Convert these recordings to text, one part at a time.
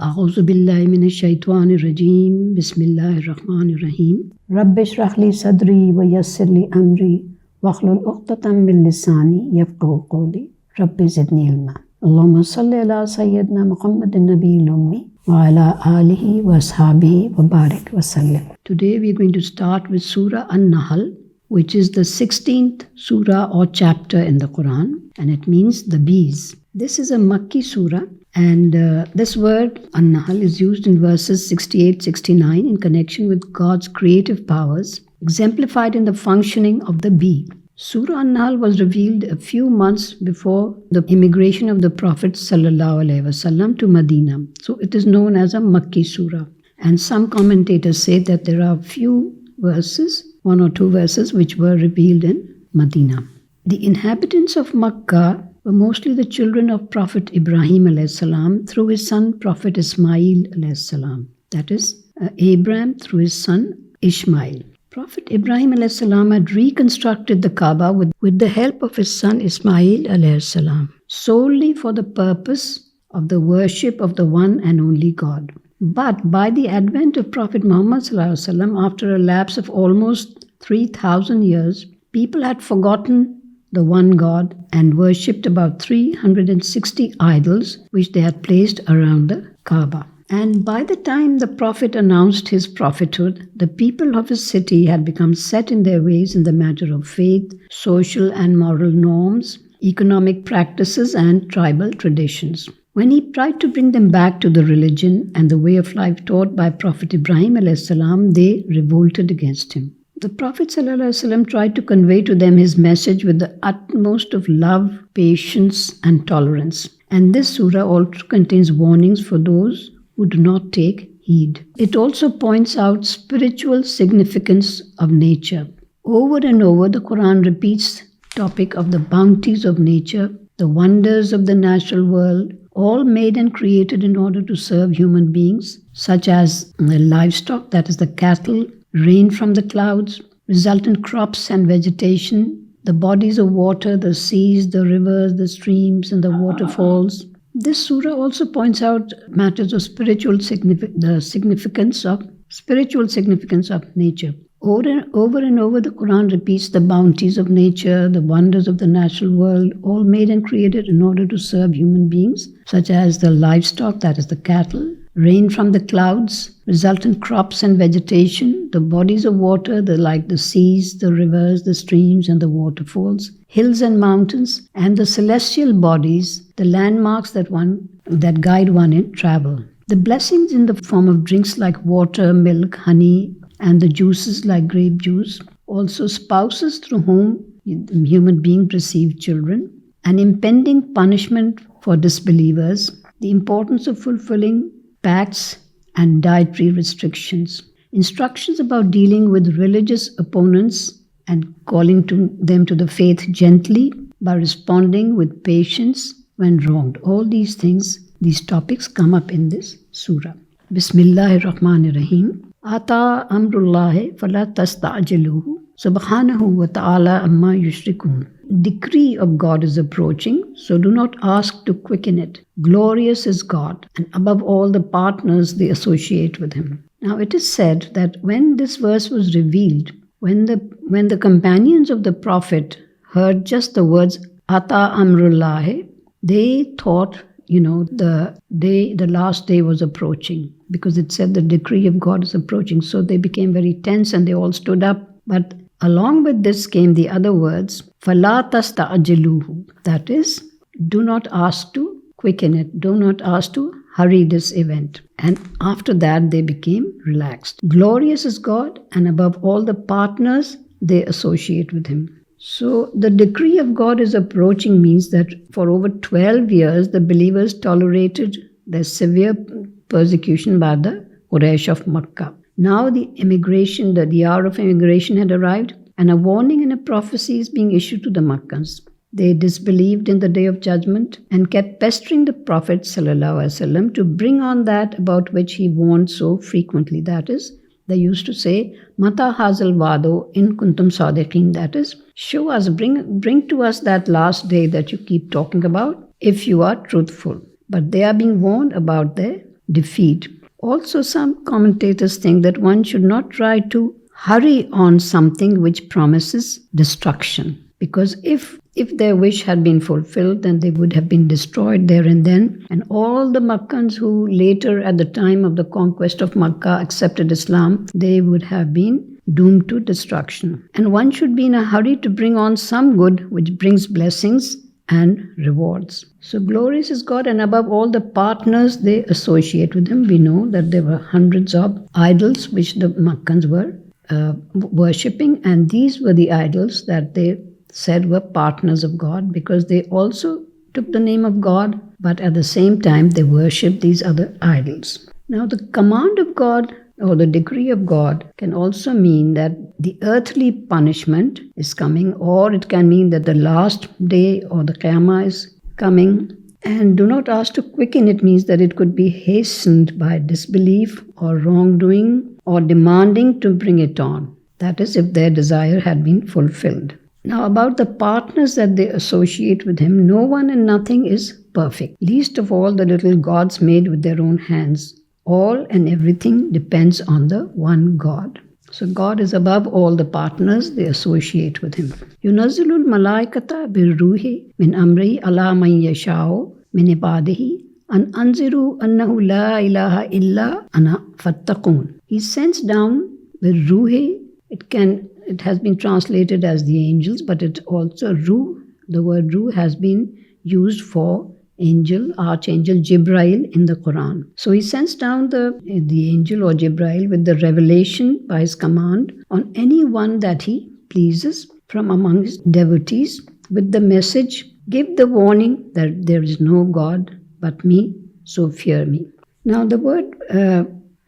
أعوذ بالله من الشيطان الرجيم بسم الله الرحمن الرحيم رب اشرح لي صدري ويسر لي أمري واحلل عقدة من لساني يفقهوا قولي رب زدني علما اللهم صل على سيدنا محمد النبي الأمي وعلى آله وأصحابه وبارك وسلم. Today we are going to start with Surah An-Nahl, which is the 16th surah or chapter in the Quran, and it means the bees. This is a Makki surah, and this word An-Nahl is used in verses 68-69 in connection with God's creative powers, exemplified in the functioning of the bee. Surah An-Nahl was revealed a few months before the immigration of the Prophet ﷺ to Medina. So it is known as a Makki surah. And some commentators say that there are few verses, one or two verses, which were revealed in Medina. The inhabitants of Makkah were mostly the children of Prophet Ibrahim ﷺ through his son Prophet Ismail ﷺ. That is, Abraham through his son Ishmael. Prophet Ibrahim ﷺ had reconstructed the Kaaba with the help of his son Ismail ﷺ, solely for the purpose of the worship of the one and only God. But by the advent of Prophet Muhammad ﷺ, after a lapse of almost 3,000 years, people had forgotten the one God and worshipped about 360 idols which they had placed around the Kaaba. And by the time the Prophet announced his prophethood, the people of his city had become set in their ways in the matter of faith, social and moral norms, economic practices, and tribal traditions. When he tried to bring them back to the religion and the way of life taught by Prophet Ibrahim ﷺ, they revolted against him. The Prophet ﷺ tried to convey to them his message with the utmost of love, patience, and tolerance. And this surah also contains warnings for those who do not take heed. It also points out spiritual significance of nature. Over and over, the Quran repeats the topic of the bounties of nature, the wonders of the natural world, all made and created in order to serve human beings, such as the livestock, that is the cattle, rain from the clouds, resultant crops and vegetation, the bodies of water, the seas, the rivers, the streams, and the waterfalls. This surah also points out matters of spiritual significance of nature. Over and over, the Quran repeats the bounties of nature, the wonders of the natural world, all made and created in order to serve human beings, such as the livestock, that is the cattle, rain from the clouds, resultant crops and vegetation, the bodies of water, like the seas, the rivers, the streams, and the waterfalls, hills and mountains, and the celestial bodies, the landmarks that guide one in travel. The blessings in the form of drinks like water, milk, honey, and the juices like grape juice, also spouses through whom human beings receive children, an impending punishment for disbelievers, the importance of fulfilling pacts and dietary restrictions, instructions about dealing with religious opponents and calling them to the faith gently by responding with patience when wronged. All these topics come up in this surah. Bismillahir Rahmanir Rahim. Ata amrullahi fala tasta'jiluhu subhanahu wa ta'ala amma yushrikun. Decree of God is approaching, so do not ask to quicken it. Glorious is God, and above all the partners they associate with him. Now it is said that when this verse was revealed, when the companions of the Prophet heard just the words Ata amrullahi, they thought, the last day was approaching, because it said the decree of God is approaching. So they became very tense and they all stood up. But along with this came the other words, فَلَا تَسْتَعْجِلُوهُ. That is, do not ask to quicken it. Do not ask to hurry this event. And after that, they became relaxed. Glorious is God, and above all the partners they associate with him. So the decree of God is approaching means that for over 12 years, the believers tolerated the severe persecution by the Quraysh of Makkah. Now the hour of immigration had arrived, and a warning and a prophecy is being issued to the Makkans. They disbelieved in the day of judgment and kept pestering the Prophet ﷺ to bring on that about which he warned so frequently. That is, they used to say, Mata hazal vado in kuntum sadiqin. That is, show us, bring to us that last day that you keep talking about if you are truthful. But they are being warned about their defeat. Also, some commentators think that one should not try to hurry on something which promises destruction. Because if their wish had been fulfilled, then they would have been destroyed there and then. And all the Makkans who later, at the time of the conquest of Makkah, accepted Islam, they would have been doomed to destruction. And one should be in a hurry to bring on some good which brings blessings and rewards. So glorious is God, and above all the partners they associate with Him. We know that there were hundreds of idols which the Makkans were worshipping, and these were the idols that they said were partners of God, because they also took the name of God, but at the same time they worshipped these other idols. Now the command of God or the decree of God can also mean that the earthly punishment is coming, or it can mean that the last day or the Qiyamah is coming. And do not ask to quicken it means that it could be hastened by disbelief or wrongdoing or demanding to bring it on. That is, if their desire had been fulfilled. Now, about the partners that they associate with Him, no one and nothing is perfect, least of all the little gods made with their own hands. All and everything depends on the one God. So God is above all the partners they associate with Him. Yunazzilul malaikata birruhi min amri ala man yasha'u min ibadihi an anziru annahu la ilaha illa ana fattaqun. He sends down the ruhi. It has been translated as the angels, but it also ruh. The word ruh has been used for Archangel Jibrail in the Quran. So he sends down the angel or Jibrail with the revelation by his command on anyone that he pleases from among his devotees with the message, give the warning that there is no God but me, so fear me. Now the word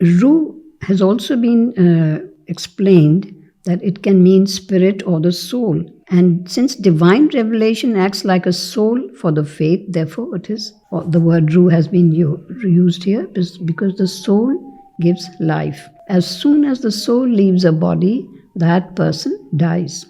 ruh has also been explained that it can mean spirit or the soul. And since divine revelation acts like a soul for the faith, therefore the word ruh has been used here because the soul gives life. As soon as the soul leaves a body, that person dies.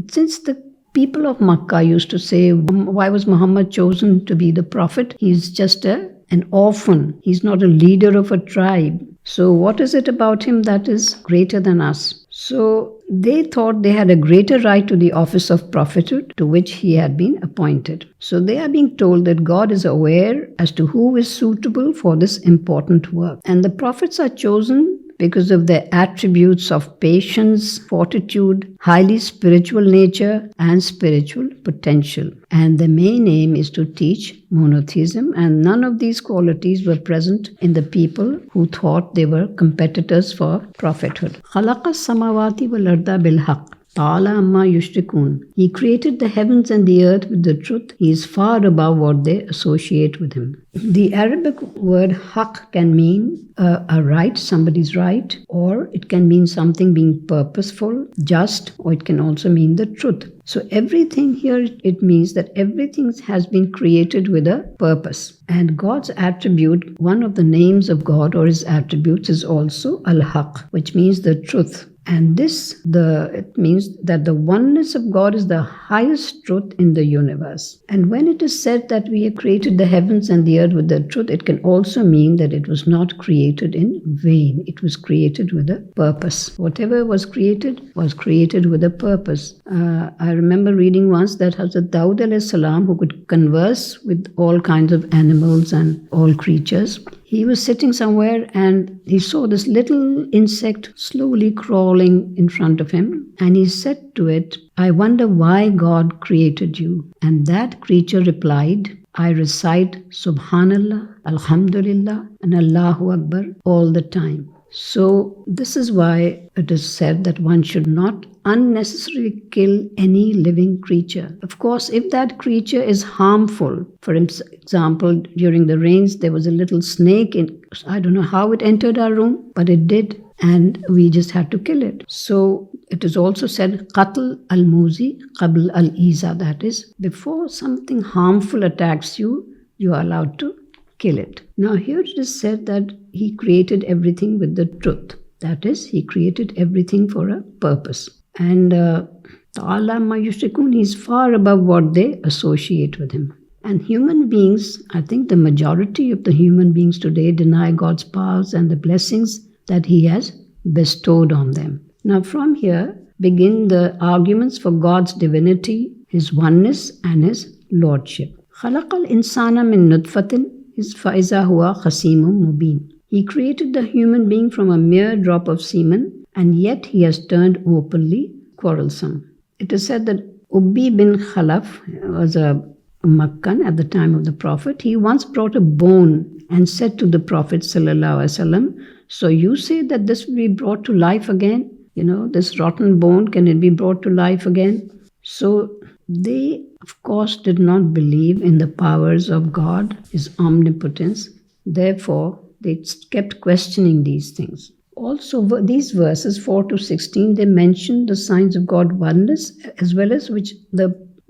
Since the people of Makkah used to say, why was Muhammad chosen to be the prophet? He's just an orphan. He's not a leader of a tribe. So what is it about him that is greater than us? So they thought they had a greater right to the office of prophethood to which he had been appointed. So they are being told that God is aware as to who is suitable for this important work. And the prophets are chosen because of their attributes of patience, fortitude, highly spiritual nature, and spiritual potential. And the main aim is to teach monotheism, and none of these qualities were present in the people who thought they were competitors for prophethood. خَلَقَ السَّمَاوَاتِ وَالْأَرْضَ بِالْحَقِّ Ta'ala amma yushrikun. He created the heavens and the earth with the truth. He is far above what they associate with him. The Arabic word haq can mean a right, somebody's right, or it can mean something being purposeful, just, or it can also mean the truth. So everything here, it means that everything has been created with a purpose. And God's attribute, one of the names of God or his attributes is also al-haq, which means the truth. And it means that the oneness of God is the highest truth in the universe. And when it is said that we have created the heavens and the earth with the truth, it can also mean that it was not created in vain. It was created with a purpose. Whatever was created with a purpose. I remember reading once that Hazrat Dawud alayhi salam, who could converse with all kinds of animals and all creatures, he was sitting somewhere and he saw this little insect slowly crawling in front of him, and he said to it, I wonder why God created you. And that creature replied, I recite Subhanallah, Alhamdulillah, and Allahu Akbar all the time. So this is why it is said that one should not unnecessarily kill any living creature. Of course, if that creature is harmful, for example, during the rains, there was a little snake I don't know how it entered our room, but it did, and we just had to kill it. So it is also said, Qatl al-Muzi qabl al-Iza, that is, before something harmful attacks you, you are allowed to kill it. Now here it is said that he created everything with the truth. That is, he created everything for a purpose. And Ta'ala ma yushrikun, he is far above what they associate with him. And human beings, I think the majority of the human beings today deny God's powers and the blessings that He has bestowed on them. Now from here begin the arguments for God's divinity, His oneness and His lordship. خَلَقَ الْإِنسَانَ مِن نُطْفَةٍ فَإِذَا هُوَ خَصِيمٌ مُبِينٌ. He created the human being from a mere drop of semen, and yet he has turned openly quarrelsome. It is said that Ubbi bin Khalaf was a Makkan at the time of the Prophet. He once brought a bone and said to the Prophet ﷺ, so you say that this will be brought to life again? This rotten bone, can it be brought to life again? So they, of course, did not believe in the powers of God, His omnipotence. Therefore, they kept questioning these things. Also, these verses 4 to 16, they mention the signs of God's oneness, as well as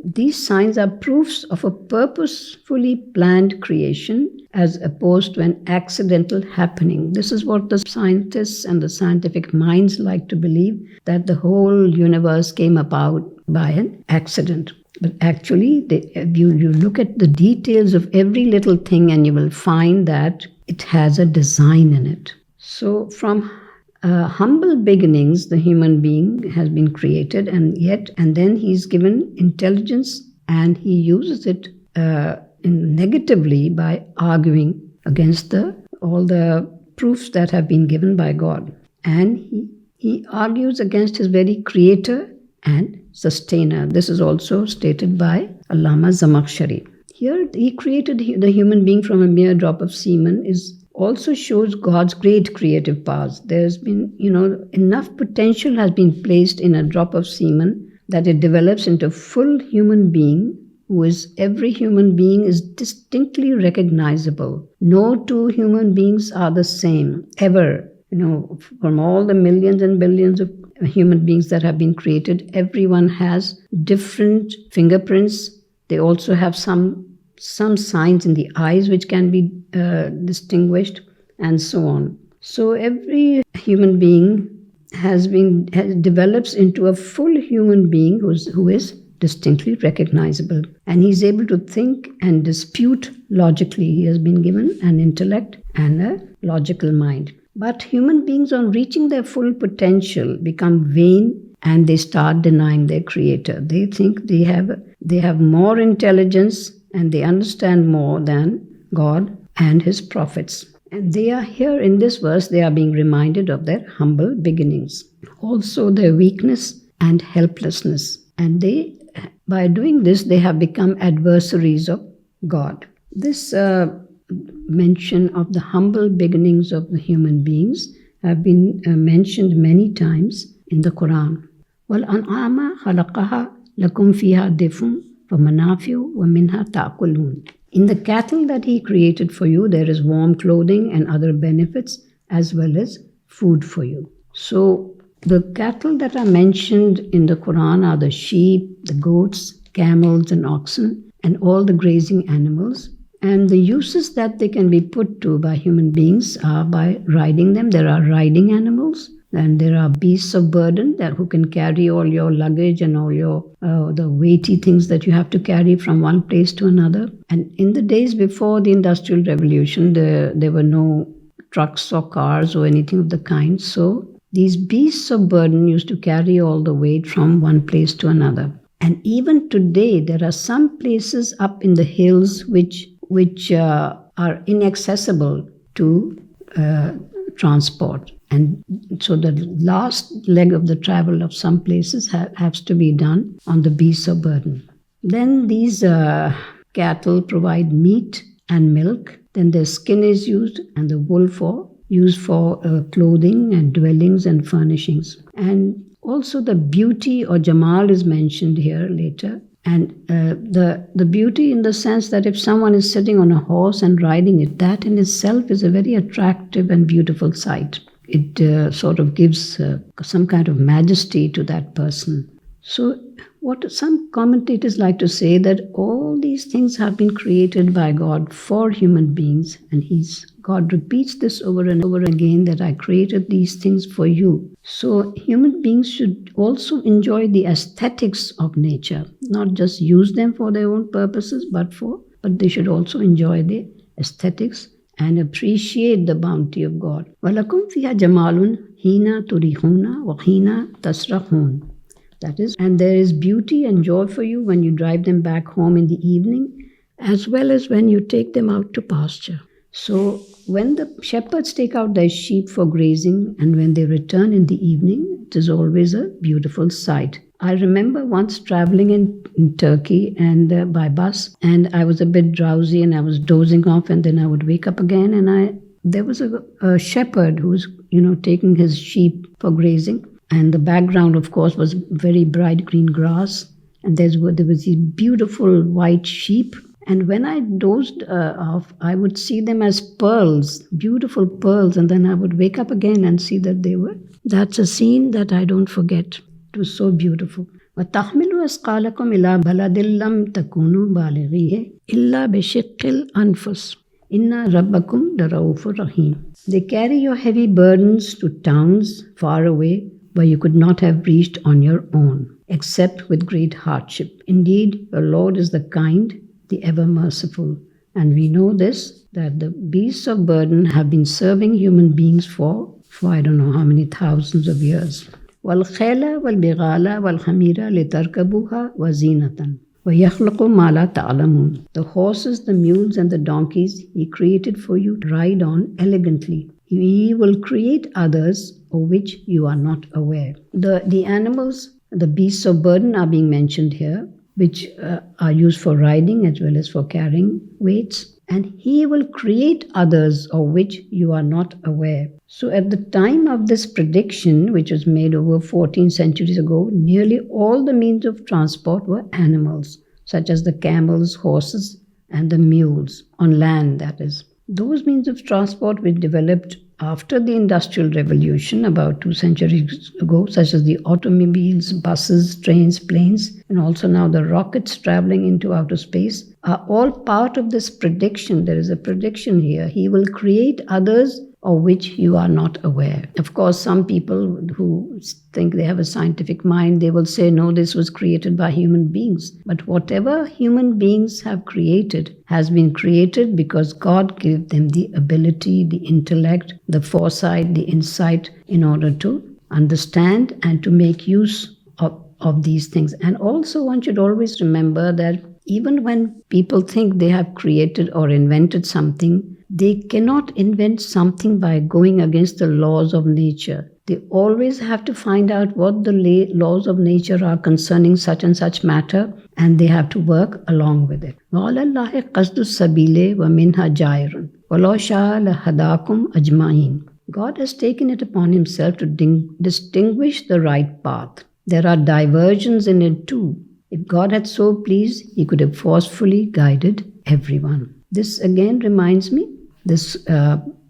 these signs are proofs of a purposefully planned creation as opposed to an accidental happening. This is what the scientists and the scientific minds like to believe, that the whole universe came about by an accident. But actually, you look at the details of every little thing and you will find that it has a design in it. So from humble beginnings, the human being has been created, and then he's given intelligence, and he uses it negatively by arguing against all the proofs that have been given by God. And he argues against his very creator and sustainer. This is also stated by Allama Zamakhshari. Here, he created the human being from a mere drop of semen also shows God's great creative powers. There's been, enough potential has been placed in a drop of semen that it develops into a full human being, every human being is distinctly recognizable. No two human beings are the same, ever. From all the millions and billions of human beings that have been created, everyone has different fingerprints. They also have some signs in the eyes which can be distinguished, and so on. So every human being develops into a full human being who is distinctly recognizable, and he's able to think and dispute logically. He has been given an intellect and a logical mind. But human beings, on reaching their full potential, become vain and they start denying their creator. They think they have more intelligence and they understand more than God and His prophets. And they are here in this verse, they are being reminded of their humble beginnings. Also their weakness and helplessness. And by doing this, they have become adversaries of God. This mention of the humble beginnings of the human beings have been mentioned many times in the Quran. وَالْأَنْعَامَ خَلَقَهَا لَكُمْ فِيهَا دِفْءٌ وَمَنَافِعُ وَمِنْهَا تَأْكُلُونَ. In the cattle that He created for you, there is warm clothing and other benefits, as well as food for you. So the cattle that are mentioned in the Quran are the sheep, the goats, camels and oxen, and all the grazing animals. And the uses that they can be put to by human beings are by riding them. There are riding animals, and there are beasts of burden who can carry all your luggage and all your the weighty things that you have to carry from one place to another. And in the days before the Industrial Revolution, there were no trucks or cars or anything of the kind. So these beasts of burden used to carry all the weight from one place to another. And even today, there are some places up in the hills which are inaccessible to transport. And so the last leg of the travel of some places has to be done on the beasts of burden. Then these cattle provide meat and milk. Then their skin is used and the wool used for clothing and dwellings and furnishings. And also the beauty or Jamal is mentioned here later. And the beauty in the sense that if someone is sitting on a horse and riding it, that in itself is a very attractive and beautiful sight. It sort of gives some kind of majesty to that person. So what some commentators like to say, that all these things have been created by God for human beings, and God repeats this over and over again, that I created these things for you. So human beings should also enjoy the aesthetics of nature, not just use them for their own purposes, but for but they should also enjoy the aesthetics and appreciate the bounty of God. وَلَكُمْ فِيهَا جَمَالٌ هِينَ تُرِيحُونَ وَحِينَ تَسْرَحُونَ. That is, and there is beauty and joy for you when you drive them back home in the evening, as well as when you take them out to pasture. So when the shepherds take out their sheep for grazing and when they return in the evening, it is always a beautiful sight. I remember once traveling in Turkey and by bus, and I was a bit drowsy and I was dozing off, and then I would wake up again, and there was a shepherd who was taking his sheep for grazing, and the background, of course, was very bright green grass, and there was these beautiful white sheep. And when I dozed off, I would see them as pearls, beautiful pearls, and then I would wake up again and see that they were. That's a scene that I don't forget. It was so beautiful. وَتَحْمِلُوا أَثْقَالَكُمْ إِلَى بَلَدٍ لَمْ تَكُونُوا بَالِغِيهِ إِلَّا بِشِقِّ الْأَنفُسِ إِنَّ رَبَّكُمْ لَرَءُوفٌ رَحِيمٌ. They carry your heavy burdens to towns far away where you could not have reached on your own, except with great hardship. Indeed, your Lord is the kind, the ever merciful. And we know this, that the beasts of burden have been serving human beings for I don't know how many thousands of years. وَالْخَيْلَ وَالْبِغَالَ وَالْحَمِيرَ لِتَرْكَبُوهَا وَزِينَةً وَيَخْلُقُ مَا لَا تَعْلَمُونَ. The horses, the mules, and the donkeys He created for you to ride on elegantly. He will create others of which you are not aware. The animals, the beasts of burden are being mentioned here, which are used for riding as well as for carrying weights. And He will create others of which you are not aware. So at the time of this prediction, which was made over 14 centuries ago, nearly all the means of transport were animals, such as the camels, horses, and the mules, on land, that is. Those means of transport which developed after the Industrial Revolution about 2 centuries ago, such as the automobiles, buses, trains, planes, and also now the rockets traveling into outer space, are all part of this prediction. There is a prediction here. He will create others of which you are not aware. Of course, some people who think they have a scientific mind, they will say, no, this was created by human beings. But whatever human beings have created has been created because God gave them the ability, the intellect, the foresight, the insight in order to understand and to make use of these things. And also one should always remember that even when people think they have created or invented something, they cannot invent something by going against the laws of nature. They always have to find out what the laws of nature are concerning such and such matter, and they have to work along with it. وَعَلَى اللَّهِ قَصْدُ السَّبِيلِ وَمِنْهَا جَائِرٌ وَلَوْ شَاءَ لَهَدَاكُمْ أَجْمَعِينَ. God has taken it upon Himself to distinguish the right path. There are diversions in it too. If God had so pleased, He could have forcefully guided everyone. This again reminds me, this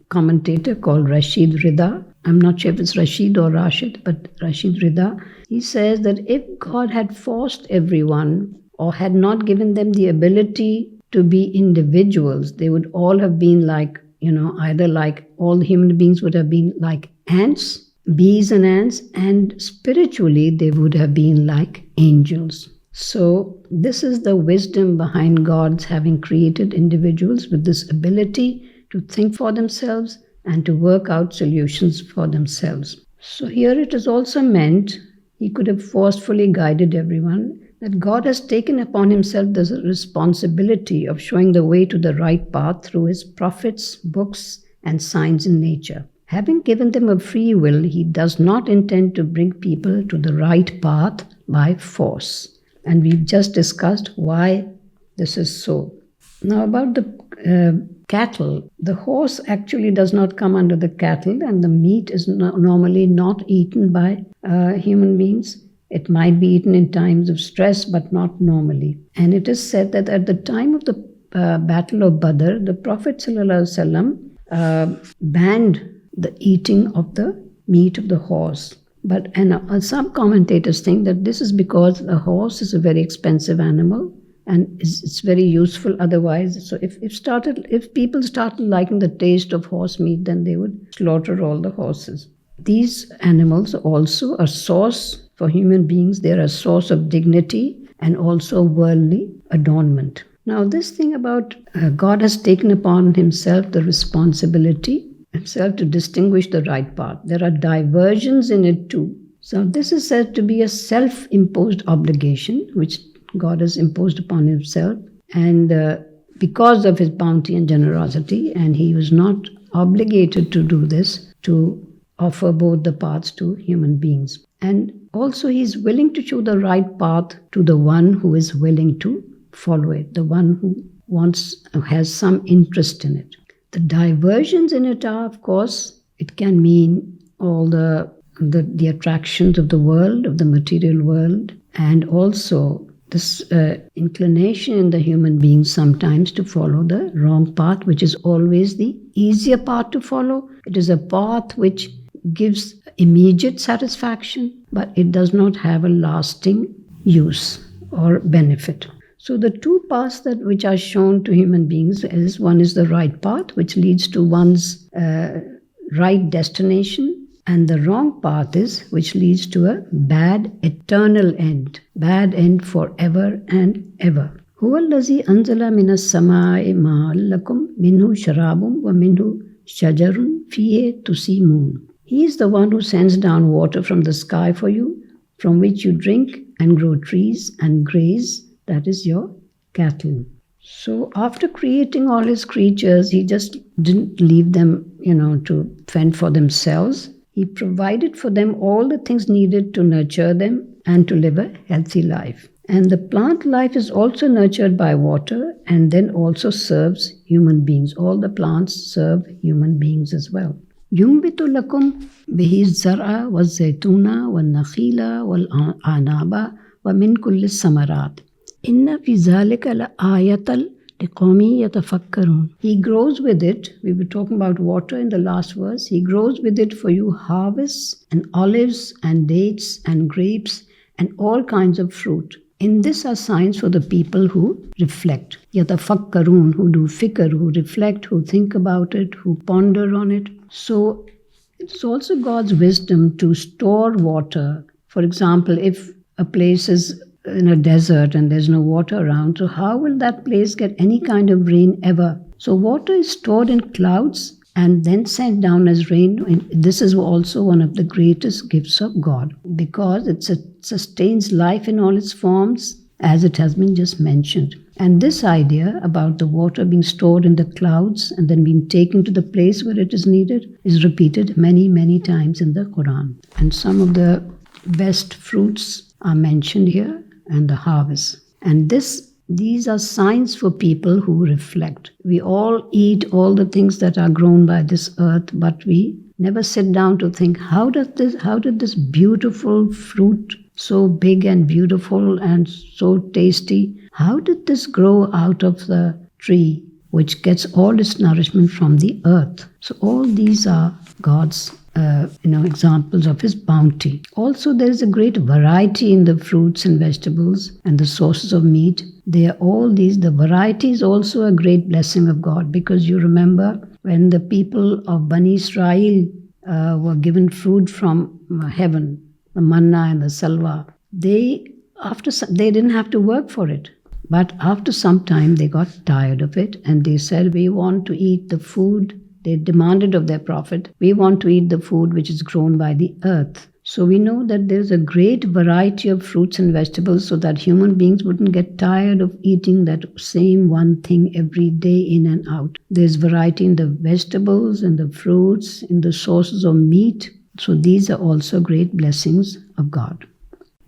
commentator called Rashid Rida, I'm not sure if it's Rashid or Rashid, but Rashid Rida, he says that if God had forced everyone or had not given them the ability to be individuals, they would all have been like, either like all human beings would have been like ants, bees and ants, and spiritually they would have been like angels. So this is the wisdom behind God's having created individuals with this ability to think for themselves and to work out solutions for themselves. So here it is also meant He could have forcefully guided everyone, that God has taken upon Himself the responsibility of showing the way to the right path through His prophets, books, and signs in nature. Having given them a free will, He does not intend to bring people to the right path by force. And we've just discussed why this is so. Now about the cattle, the horse actually does not come under the cattle, and the meat is normally not eaten by human beings. It might be eaten in times of stress, but not normally. And it is said that at the time of the Battle of Badr, the Prophet ﷺ banned the eating of the meat of the horse. But some commentators think that this is because a horse is a very expensive animal and it's very useful otherwise. So if people started liking the taste of horse meat, then they would slaughter all the horses. These animals are also a source for human beings. They're a source of dignity and also worldly adornment. Now this thing about God has taken upon himself the responsibility himself to distinguish the right path. There are diversions in it too. So this is said to be a self-imposed obligation which God has imposed upon himself, and because of his bounty and generosity, and he was not obligated to do this, to offer both the paths to human beings. And also he is willing to show the right path to the one who is willing to follow it, the one who has some interest in it. The diversions in it are, of course, it can mean all the attractions of the world, of the material world, and also this inclination in the human being sometimes to follow the wrong path, which is always the easier path to follow. It is a path which gives immediate satisfaction, but it does not have a lasting use or benefit. So the two paths which are shown to human beings is, one is the right path, which leads to one's right destination, and the wrong path is which leads to a bad eternal end, bad end forever and ever. هو الذي أنزل من السماء ماء لكم منه شراب ومنه شجر فيه تسيمون. He is the one who sends down water from the sky for you, from which you drink and grow trees and graze, that is your cattle. So after creating all his creatures, he just didn't leave them, to fend for themselves. He provided for them all the things needed to nurture them and to live a healthy life. And the plant life is also nurtured by water and then also serves human beings. All the plants serve human beings as well. ينبت لكم به الزرع والزيتون والنخيل والأعناب ومن كل الثمرات إن في ذلك لآية لقوم يتفكرون. He grows with it. We were talking about water in the last verse. He grows with it for you harvests and olives and dates and grapes and all kinds of fruit. In this are signs for the people who reflect. Yatafakkarun, who do fikr, who reflect, who think about it, who ponder on it. So it's also God's wisdom to store water. For example, if a place is in a desert and there's no water around, so how will that place get any kind of rain ever? So water is stored in clouds and then sent down as rain. This is also one of the greatest gifts of God, because it sustains life in all its forms, as it has been just mentioned. And this idea about the water being stored in the clouds and then being taken to the place where it is needed is repeated many, many times in the Quran. And some of the best fruits are mentioned here, and the harvest. And these are signs for people who reflect. We all eat all the things that are grown by this earth, but we never sit down to think, how did this beautiful fruit, so big and beautiful and so tasty, how did this grow out of the tree, which gets all its nourishment from the earth? So all these are God's examples of his bounty. Also, there is a great variety in the fruits and vegetables and the sources of meat. The variety is also a great blessing of God, because you remember when the people of Bani Israel were given food from heaven, the manna and the salwa, they didn't have to work for it. But after some time, they got tired of it and they said, we want to eat the food. They demanded of their prophet, we want to eat the food which is grown by the earth. So we know that there's a great variety of fruits and vegetables so that human beings wouldn't get tired of eating that same one thing every day in and out. There's variety in the vegetables, in the fruits, in the sources of meat. So these are also great blessings of God.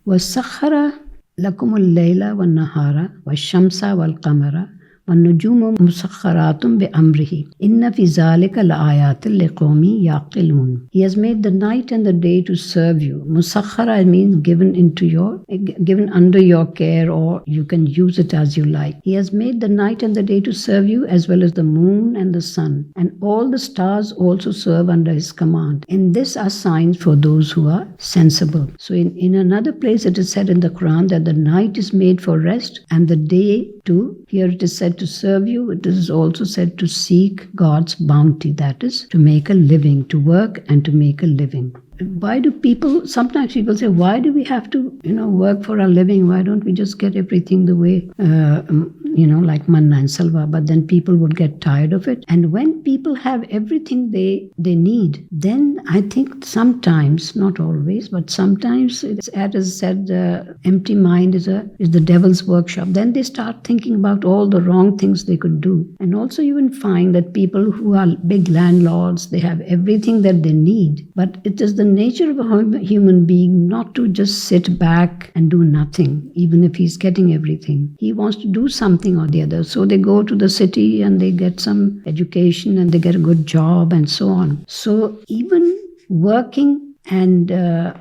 وَسَخَّرَ لَكُمُ اللَّيْلَ وَالنَّهَارَ وَالشَّمْسَ وَالْقَمَرَ وَالنُّجُومُ مُسَخَّرَاتٌ بِأَمْرِهِ إِنَّ فِي ذَلِكَ لَآيَاتٍ لِقَوْمٍ يَعْقِلُونَ. He has made the night and the day to serve you. Musakhara means given under your care, or you can use it as you like. He has made the night and the day to serve you, as well as the moon and the sun. And all the stars also serve under his command. In this are signs for those who are sensible. So in another place it is said in the Quran that the night is made for rest and the day here it is said to serve you. It is also said to seek God's bounty, that is, to make a living, to work and to make a living. why do people, sometimes people say, why do we have to, work for a living? Why don't we just get everything the way, like manna and salwa? But then people would get tired of it. And when people have everything they need, then I think sometimes, not always, but sometimes it's, as said, empty mind is the devil's workshop. Then they start thinking about all the wrong things they could do. And also you will find that people who are big landlords, they have everything that they need. But it is the nature of a human being not to just sit back and do nothing, even if he's getting everything. He wants to do something or the other. So they go to the city and they get some education and they get a good job and so on. So even working and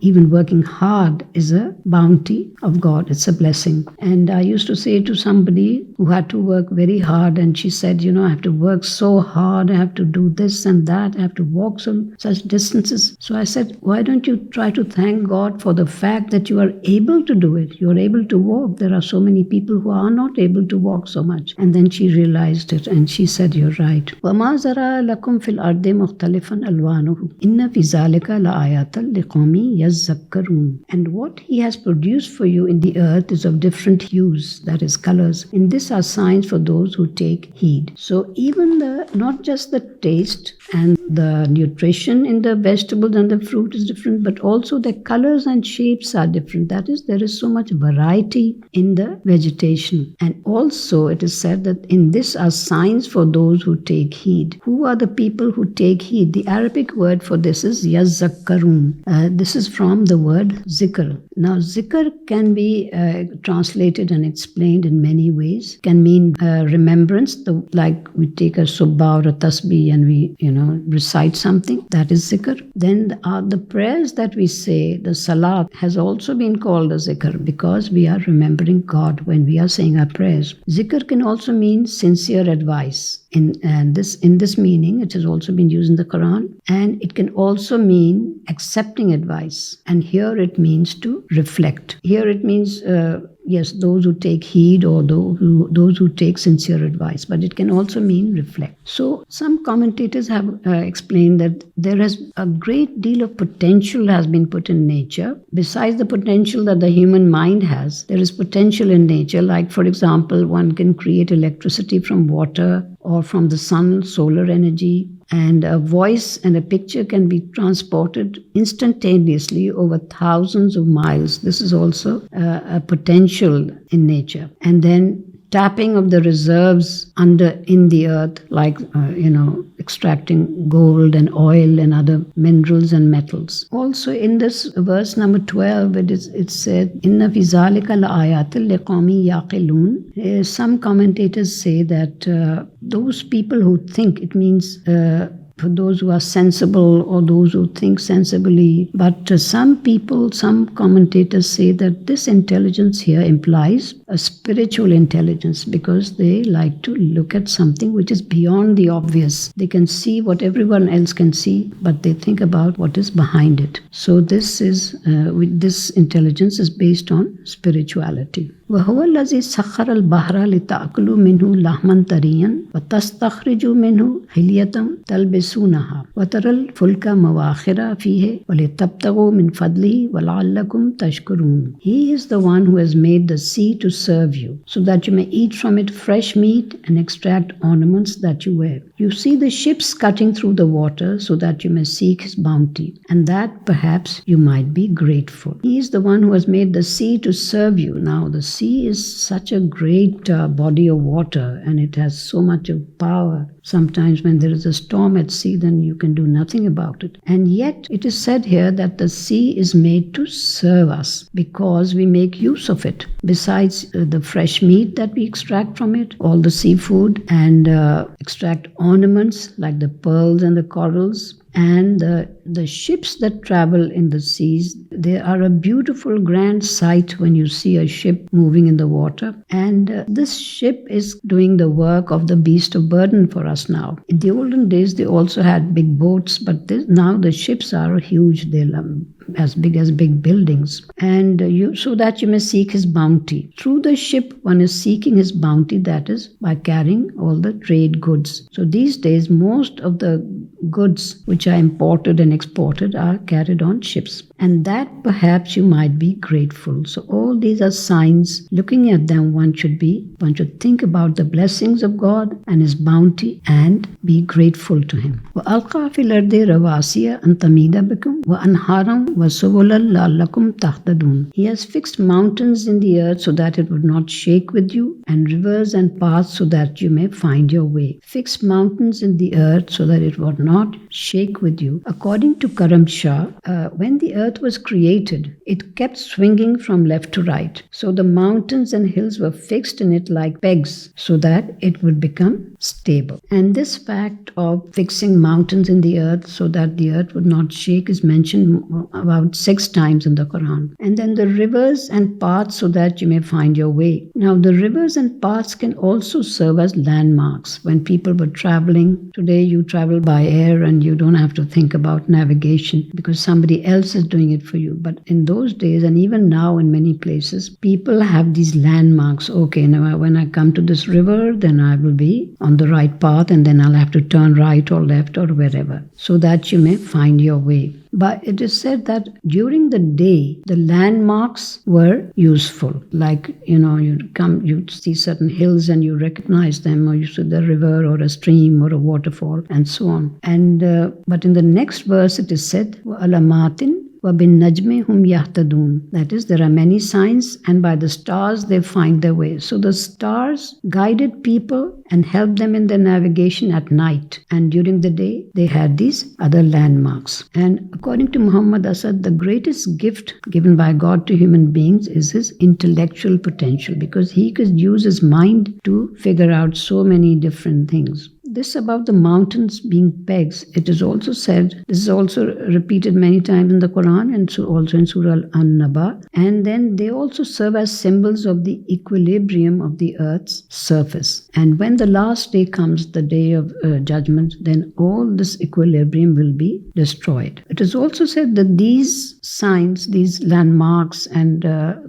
even working hard is a bounty of God. It's a blessing. And I used to say to somebody who had to work very hard, and she said, I have to work so hard, I have to do this and that, I have to walk such distances. So I said, why don't you try to thank God for the fact that you are able to do it? You are able to walk. There are so many people who are not able to walk so much. And then she realized it and she said, you're right. وَمَا زَرَى لَكُمْ فِي الْأَرْضِ مُخْتَلِفًا أَلْوَانُهُ إِنَّ فِي ذَلِكَ لَآيَاتًا لِقَوْمٍ يَذَّكَّرُونَ. And what He has produced for you in the earth is of different hues, that is colors. In this are signs for those who take heed. So even not just the taste and the nutrition in the vegetables and the fruit is different, but also the colors and shapes are different. That is, there is so much variety in the vegetation. And also it is said that in this are signs for those who take heed. Who are the people who take heed? The Arabic word for this is yazakkarun. This is from the word zikr. Now zikr can be translated and explained in many ways. Can mean remembrance, like we take a subba or a tasbih and we recite something. That is zikr. Then the prayers that we say, the salat, has also been called a zikr because we are remembering God when we are saying our prayers. Zikr can also mean sincere advice. In this meaning, it has also been used in the Quran, and it can also mean accepting advice. And here it means to reflect. Here it means yes, those who take heed or those who take sincere advice, but it can also mean reflect. So some commentators have explained that there has a great deal of potential has been put in nature. Besides the potential that the human mind has, there is potential in nature. Like, for example, one can create electricity from water or from the sun, solar energy. And a voice and a picture can be transported instantaneously over thousands of miles. This is also a potential in nature. And then tapping of the reserves in the earth, like extracting gold and oil and other minerals and metals. Also in this verse number 12, it said, "Inna fi zalika laayatin liqaumin yaqilun." Some commentators say that those people who think, it means for those who are sensible or those who think sensibly. But some commentators say that this intelligence here implies a spiritual intelligence because they like to look at something which is beyond the obvious. They can see what everyone else can see, but they think about what is behind it. So this intelligence is based on spirituality. وَهُوَ الَّذِي سَخَّرَ الْبَحْرَ لِتَأْكُلُوا مِنْهُ لَحْمًا طَرِيًّا وَتَسْتَخْرِجُوا مِنْهُ حِلْيَةً تَلْبِسُونَهَا وَتَرَى الْفُلْكَ مَوَاخِرَ فِيهِ وَلِتَبْتَغُوا مِنْ فَضْلِهِ وَلَعَلَّكُمْ تَشْكُرُونَ. He is the one who has made the sea to serve you, so that you may eat from it fresh meat and extract ornaments that you wear. You see the ships cutting through the water so that you may seek His bounty, and that perhaps you might be grateful. He is the one who has made the sea to serve you. Now the sea is such a great body of water, and it has so much of power. Sometimes when there is a storm at sea, then you can do nothing about it. And yet it is said here that the sea is made to serve us because we make use of it. Besides the fresh meat that we extract from it, all the seafood, and extract ornaments like the pearls and the corals, and the ships that travel in the seas, they are a beautiful grand sight when you see a ship moving in the water. And this ship is doing the work of the beast of burden for us now. In the olden days, they also had big boats, but now the ships are huge. They're as big as big buildings, and so that you may seek his bounty. Through the ship, one is seeking his bounty, that is, by carrying all the trade goods. So these days, most of the goods which are imported and exported are carried on ships, and that perhaps you might be grateful. So all these are signs. Looking at them, one should think about the blessings of God and his bounty and be grateful to him. وَأَلْقَى فِي الْأَرْضِ رَوَاسِيَ أَن تَمِيدَ بِكُمْ وَأَنْهَارًا وَسُبُلًا لَعَلَّكُمْ تَهْتَدُونَ. He has fixed mountains in the earth so that it would not shake with you, and rivers and paths so that you may find your way. Fixed mountains in the earth so that it would not shake with you. According to Karam Shah, when the earth was created, it kept swinging from left to right. So the mountains and hills were fixed in it like pegs so that it would become stable. And this fact of fixing mountains in the earth so that the earth would not shake is mentioned about 6 times in the Quran. And then the rivers and paths so that you may find your way. Now the rivers and paths can also serve as landmarks. When people were traveling, today you travel by air and you don't have to think about navigation because somebody else is doing it for you. But in those days, and even now in many places, people have these landmarks. Okay, now when I come to this river, then I will be on the right path, and then I'll have to turn right or left or wherever, so that you may find your way. But it is said that during the day, the landmarks were useful. Like, you see certain hills and you recognize them, or you see the river or a stream or a waterfall and so on. And but in the next verse it is said, وَأَلَمَاتٍ وَبِالنَّجْمِ هُمْ يَهْتَدُونَ. That is, there are many signs, and by the stars they find their way. So the stars guided people and helped them in their navigation at night. And during the day, they had these other landmarks. And according to Muhammad Asad, the greatest gift given by God to human beings is his intellectual potential, because he could use his mind to figure out so many different things. This about the mountains being pegs, it is also said, this is also repeated many times in the Quran and so also in Surah An-Nahl. And then they also serve as symbols of the equilibrium of the earth's surface. And when the last day comes, the day of judgment, then all this equilibrium will be destroyed. It is also said that these signs, these landmarks and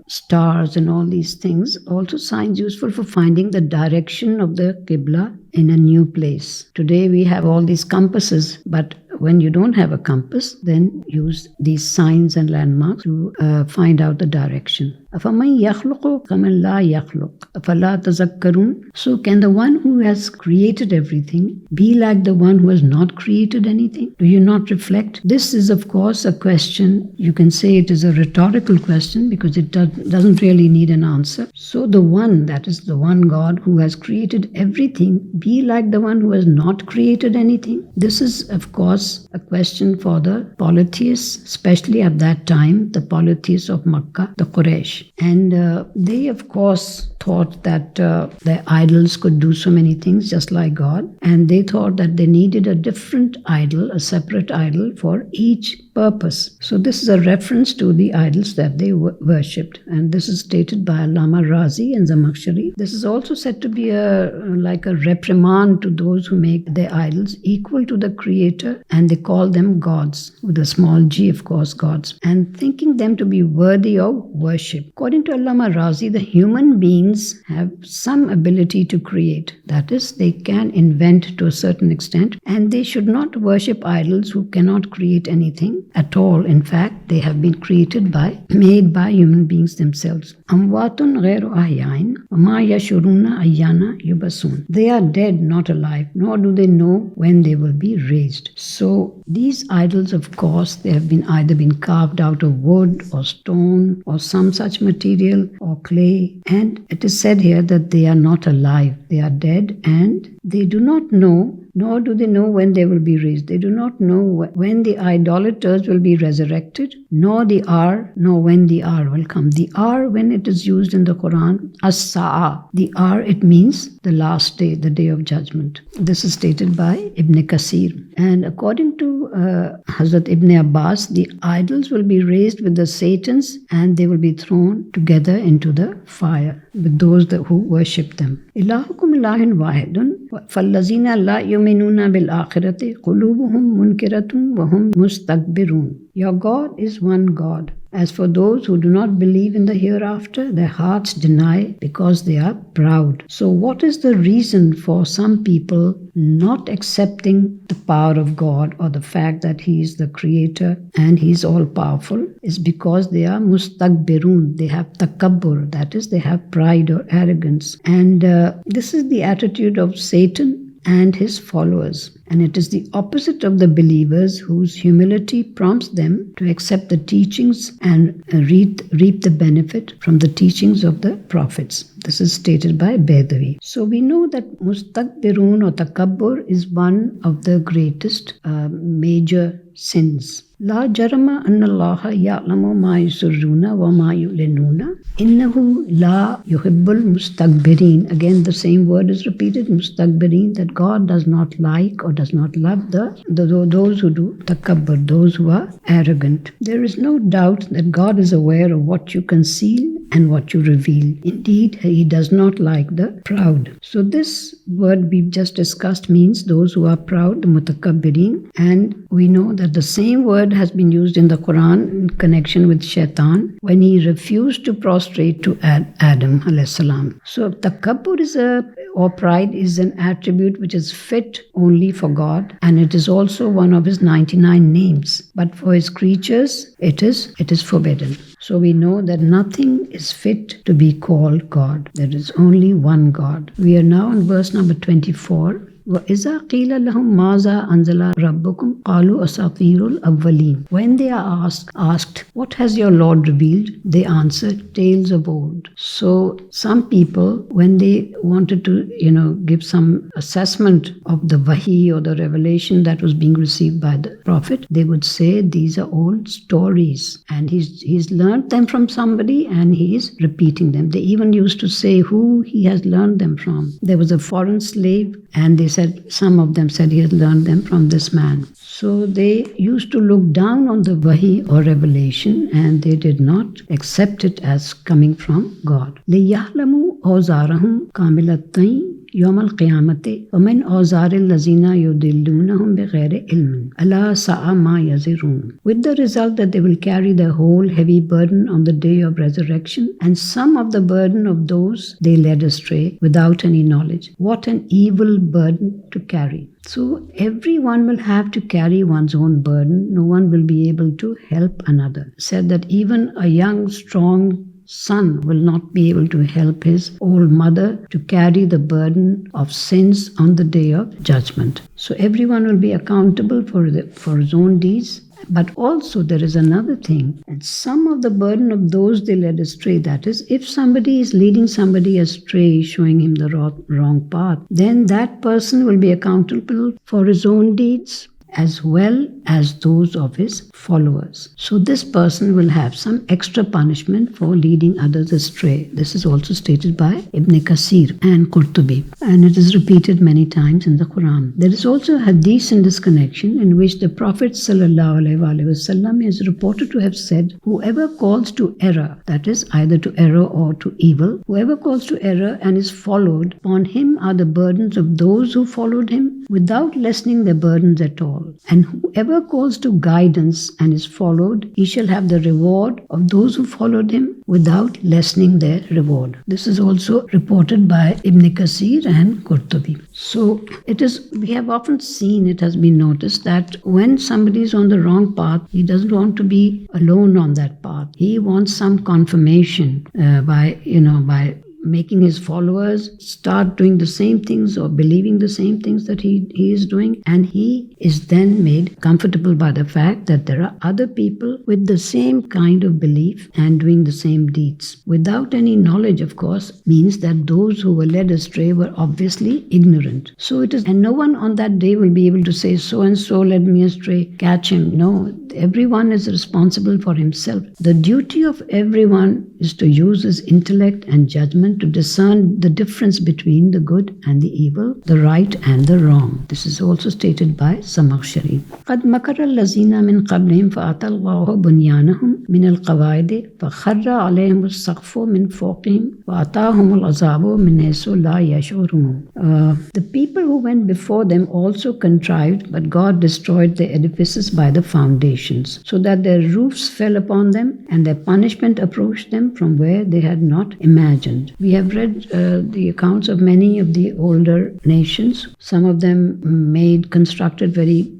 stars and all these things, also signs useful for finding the direction of the Qibla in a new place. Today we have all these compasses, but when you don't have a compass, then use these signs and landmarks to find out the direction. أَفَمَنْ يَخْلُقُ كَمَنْ لَا يَخْلُقُ أَفَلَا تَذَكَّرُونَ. So can the one who has created everything be like the one who has not created anything? Do you not reflect? This is, of course, a question. You can say it is a rhetorical question because it doesn't really need an answer. So the one, that is the one God who has created everything, be like the one who has not created anything? This is, of course, a question for the polytheists, especially at that time, the polytheists of Makkah, the Quraysh. And they, of course, thought that their idols could do so many things just like God. And they thought that they needed a different idol, a separate idol for each purpose. So this is a reference to the idols that they worshipped. And this is stated by Allama Razi and Zamakhshari. This is also said to be like a reprimand to those who make their idols equal to the Creator, and they call them gods, with a small g, of course, gods, and thinking them to be worthy of worship. According to Allama Razi, the human beings have some ability to create. That is, they can invent to a certain extent, and they should not worship idols who cannot create anything at all. In fact, they have been made by human beings themselves. Amwatun ghairu ahyain wa ma yashuruna ayyana yubasun. They are dead, not alive, nor do they know when they will be raised. So these idols, of course, they have either been carved out of wood or stone or some such material or clay. And it is said here that they are not alive. They are dead, and they do not know, nor do they know when they will be raised. They do not know when the idolaters will be resurrected, nor when the hour will come. The hour, when it is used in the Quran, as-sa'a, the hour, it means the last day, the day of judgment. This is stated by Ibn Kasir. And according to Hazrat Ibn Abbas, the idols will be raised with the Satans, and they will be thrown together into the fire with those who worship them. Ilahukum ilahin wahidun fallazina la يُؤْمِنُونَ بِالْآخِرَةِ قُلُوبُهُمْ مُنْكِرَةٌ وَهُمْ مُسْتَكْبِرُونَ. Your God is one God. As for those who do not believe in the hereafter, their hearts deny because they are proud. So what is the reason for some people not accepting the power of God or the fact that He is the Creator and He is all-powerful? Is because they are mustakbirun. They have takabbur, that is, they have pride or arrogance. And this is the attitude of Satan and his followers. And it is the opposite of the believers whose humility prompts them to accept the teachings and reap the benefit from the teachings of the prophets. This is stated by Baidawi. So we know that mustakbirun or takabbur is one of the greatest major sins. La jarama anna Allaha ya'lamu ma yusirruna wa ma yu'linuna innahu la yuhibbul mustakbirin. Again, the same word is repeated, mustakbirin, that God does not like or does not love those who do takabbur, those who are arrogant. There is no doubt that God is aware of what you conceal and what you reveal. Indeed, He does not like the proud. So this word we've just discussed means those who are proud, the mutakabbirin, and we know that the same word has been used in the Quran in connection with Shaitan when he refused to prostrate to Adam alayhi salam. So takabbur or pride is an attribute which is fit only for God, and it is also one of His 99 names. But for His creatures, it is forbidden. So we know that nothing is fit to be called God. There is only one God. We are now on verse number 24. وَإِذَا قِيلَ لَهُمْ مَاذَا أَنزَلَ رَبُّكُمْ قَالُوا أَسَاطِيرُ الْأَوَّلِينَ. When they are asked, what has your Lord revealed? They answer, tales of old. So some people, when they wanted to, give some assessment of the wahi or the revelation that was being received by the Prophet, they would say these are old stories and he's learned them from somebody and he is repeating them. They even used to say who he has learned them from. There was a foreign slave, and some of them said he had learned them from this man. So they used to look down on the wahi or revelation, and they did not accept it as coming from God. لِيَعْلَمُوا أَوْزَارَهُمْ كَامِلَةً يوم القيامة ومن أوزار الذين يضلونهم بغير علم ألا ساء ما يزرون. With the result that they will carry the whole heavy burden on the day of resurrection, and some of the burden of those they led astray without any knowledge. What an evil burden to carry. So everyone will have to carry one's own burden. No one will be able to help another. Said that even a young, strong son will not be able to help his old mother to carry the burden of sins on the day of judgment. So everyone will be accountable for his own deeds. But also there is another thing, and some of the burden of those they led astray, that is, if somebody is leading somebody astray, showing him the wrong path, then that person will be accountable for his own deeds as well as those of his followers. So this person will have some extra punishment for leading others astray. This is also stated by Ibn Kasir and Qurtubi, and it is repeated many times in the Quran. There is also a hadith in this connection in which the Prophet ﷺ is reported to have said, whoever calls to error, that is either to error or to evil, whoever calls to error and is followed, upon him are the burdens of those who followed him without lessening their burdens at all. And whoever calls to guidance and is followed, he shall have the reward of those who followed him without lessening their reward. This is also reported by Ibn Kasir and Qurtubi. So we have often seen, it has been noticed that when somebody is on the wrong path, he doesn't want to be alone on that path. He wants some confirmation by making his followers start doing the same things or believing the same things that he is doing, and he is then made comfortable by the fact that there are other people with the same kind of belief and doing the same deeds. Without any knowledge, of course, means that those who were led astray were obviously ignorant. And no one on that day will be able to say, so and so led me astray, catch him. No, everyone is responsible for himself. The duty of everyone is to use his intellect and judgment to discern the difference between the good and the evil, the right and the wrong. This is also stated by Samakhshari. قَدْ مَكَرَ الَّذِينَ مِنْ قَبْلِهِمْ فَأَتَى اللَّهُ بُنْيَانَهُمْ مِنَ الْقَوَاعِدِ فَخَرَّ عَلَيْهِمُ السَّقْفُ مِنْ فَوْقِهِمْ وَأَتَاهُمُ الْعَذَابُ مِنْ حَيْثُ لَا يَشْعُرُونَ. The people who went before them also contrived, but God destroyed their edifices by the foundations, so that their roofs fell upon them, and their punishment approached them from where they had not imagined. We have read the accounts of many of the older nations. Some of them constructed very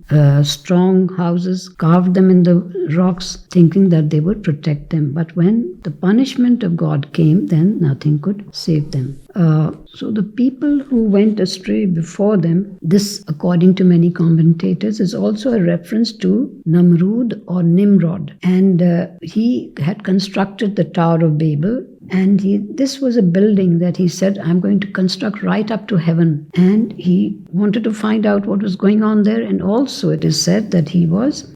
strong houses, carved them in the rocks, thinking that they would protect them. But when the punishment of God came, then nothing could save them. So the people who went astray before them, this, according to many commentators, is also a reference to Namrud or Nimrod. And he had constructed the Tower of Babel. And this was a building that he said, I'm going to construct right up to heaven. And he wanted to find out what was going on there. And also it is said that he was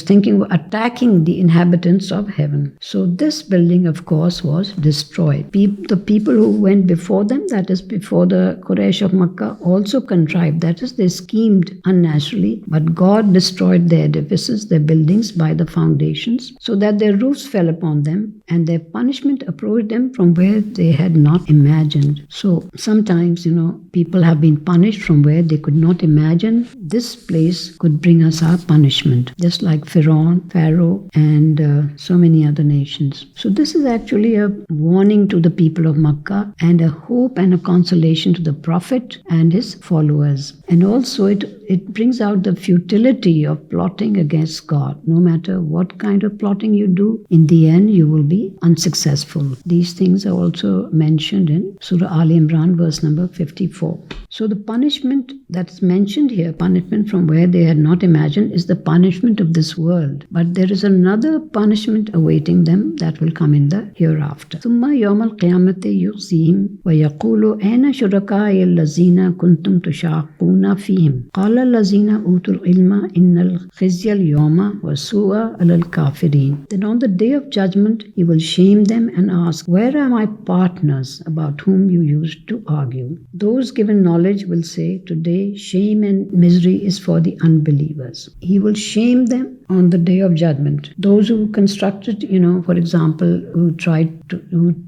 thinking of attacking the inhabitants of heaven. So this building, of course, was destroyed. The people who went before them, that is before the Quraysh of Makkah, also contrived. That is, they schemed unnaturally. But God destroyed their edifices, their buildings, by the foundations, so that their roofs fell upon them, and their punishment approached them from where they had not imagined. So sometimes, people have been punished from where they could not imagine. This place could bring us our punishment, just like Pharaoh, and so many other nations. So this is actually a warning to the people of Makkah, and a hope and a consolation to the Prophet and his followers. And also it brings out the futility of plotting against God. No matter what kind of plotting you do, in the end you will be unsuccessful. These things are also mentioned in Surah Al Imran, verse number 54. So the punishment that's mentioned here, punishment from where they had not imagined, is the punishment of this world. But there is another punishment awaiting them that will come in the hereafter. ثُمَّ يَوْمَ الْقِيَامَةِ يُخْزِيهِمْ وَيَقُولُ أَيْنَ شُرَكَائِيَ الَّذِينَ كُنْتُمْ تُشَاقُّونَ فِيهِمْ قَالَ الَّذِينَ أُوتُوا الْعِلْمَ إِنَّ الْخِزْيَ الْيَوْمَ وَالسُّوءَ عَلَى الْكَافِرِينَ. Then on the day of judgment, he will shame them and ask, where are my partners about whom you used to argue? Those given knowledge will say, today shame and misery is for the unbelievers. He will shame them on the day of judgment. Those who constructed, for example, who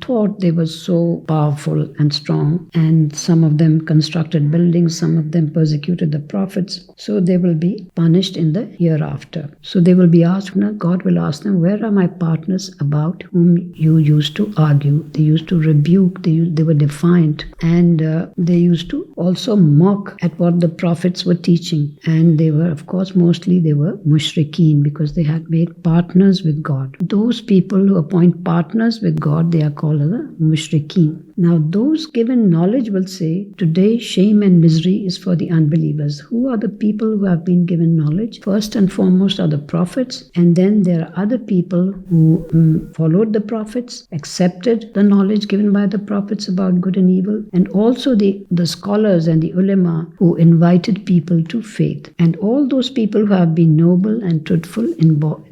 thought they were so powerful and strong, and some of them constructed buildings, some of them persecuted the prophets, so they will be punished in the hereafter. So they will be asked, God will ask them, where are my partners about whom you used to argue? They used to rebuke, they were defiant, and they used to also mock at what the prophets were teaching. And they were, of course, mostly they were mushrikeen, because they had made partners with God. Those people who appoint partners with God, they are called the mushrikeen. Now those given knowledge will say, today shame and misery is for the unbelievers. Who are the people who have been given knowledge? First and foremost are the prophets, and then there are other people who followed the prophets, accepted the knowledge given by the prophets about good and evil, and also the scholars and the ulama who invited people to faith. And all those people who have been noble and truthful,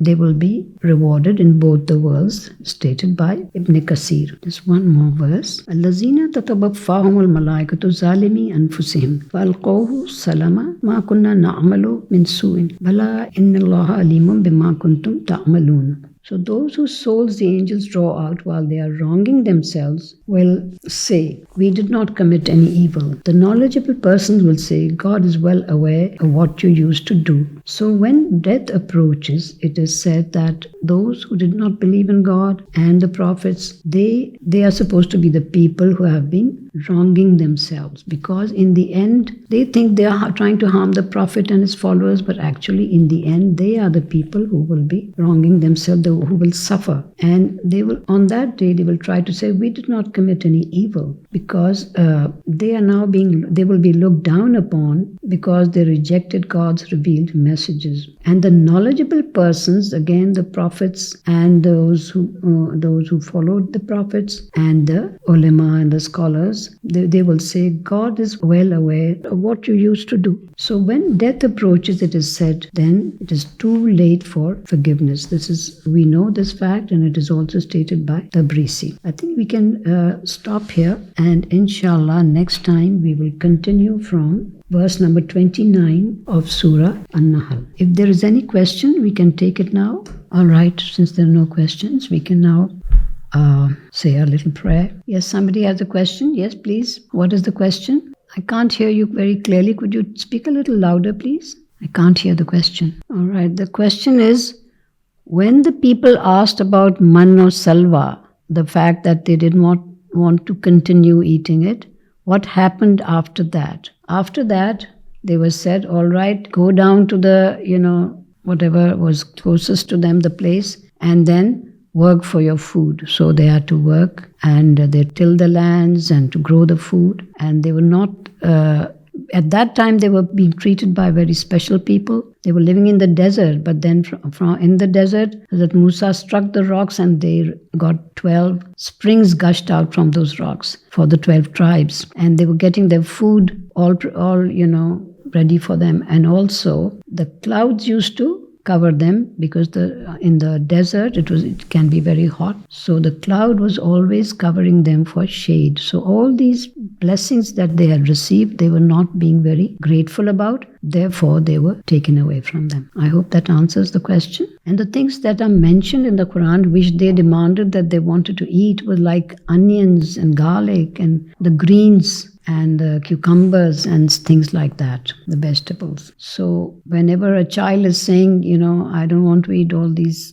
they will be rewarded in both the worlds, stated by Ibn Kasir. Just one more verse. الَّذِينَ تَتَوَفَّاهُمُ الْمَلَائِكَةُ ظَالِمِي أَنفُسِهِمْ فَأَلْقَوْهُ سَلَمًا مَا كُنَّا نَعْمَلُ مِنْ سُوءٍ بَلَا إِنَّ اللَّهَ عَلِيمٌ بِمَا كُنْتُمْ تَعْمَلُونَ. So those whose souls the angels draw out while they are wronging themselves will say, we did not commit any evil. The knowledgeable persons will say, God is well aware of what you used to do. So when death approaches, it is said that those who did not believe in God and the prophets, they are supposed to be the people who have been wronging themselves, because in the end they think they are trying to harm the prophet and his followers, but actually in the end they are the people who will be wronging themselves, who will suffer. And they will, on that day, they will try to say, we did not commit any evil, because they will be looked down upon because they rejected God's revealed messages. And the knowledgeable persons, again the prophets and those who followed the prophets and the ulama and the scholars, they will say, God is well aware of what you used to do. So when death approaches, it is said, then it is too late for forgiveness. We know this fact, and it is also stated by Tabrisi. I think we can stop here, and inshallah next time we will continue from verse number 29 of Surah An-Nahl. If there is any question, we can take it now. All right, since there are no questions, we can now say a little prayer. Yes, somebody has a question. Yes, please. What is the question? I can't hear you very clearly. Could you speak a little louder, please? I can't hear the question. All right, the question is, when the people asked about man or salwa, the fact that they did not want to continue eating it, what happened after that? After that, they were said, all right, go down to the, whatever was closest to them, the place, and then work for your food. So they had to work, and they tilled the lands and to grow the food. And they were not, at that time, they were being treated by very special people. They were living in the desert, but then from in the desert, that Musa struck the rocks, and they got 12 springs gushed out from those rocks for the 12 tribes. And they were getting their food all ready for them. And also the clouds used to cover them, because in the desert it can be very hot. So the cloud was always covering them for shade. So all these blessings that they had received, they were not being very grateful about. Therefore, they were taken away from them. I hope that answers the question. And the things that are mentioned in the Quran, which they demanded that they wanted to eat, were like onions and garlic and the greens and the cucumbers and things like that, the vegetables. So whenever a child is saying, I don't want to eat all this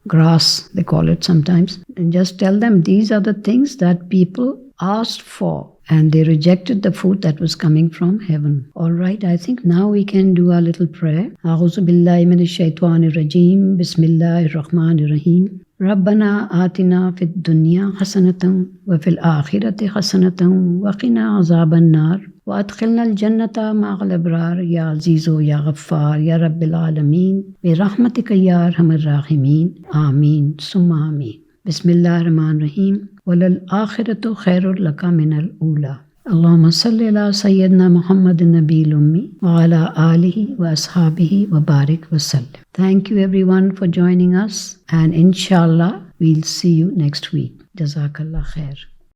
grass, they call it sometimes, and just tell them these are the things that people asked for, and they rejected the food that was coming from heaven. All right, I think now we can do a little prayer. A'udhu billahi minash shaitanir rajim. Bismillahir rahmanir rahim. ربنا آتنا في الدنيا حسنة وفي الآخرة حسنة وقنا عذاب النار وأدخلنا الجنة مع الأبرار يا عزيز يا غفار يا رب العالمين برحمتك يا أرحم الراحمين آمين ثم آمين. بسم الله الرحمن الرحيم. وللآخرة خير لك من الأولى. اللهم صل على سيدنا محمد النبي الأمي وعلى آله وأصحابه وبارك وسلم. Thank you everyone for joining us, and inshallah we'll see you next week. Jazakallah khair.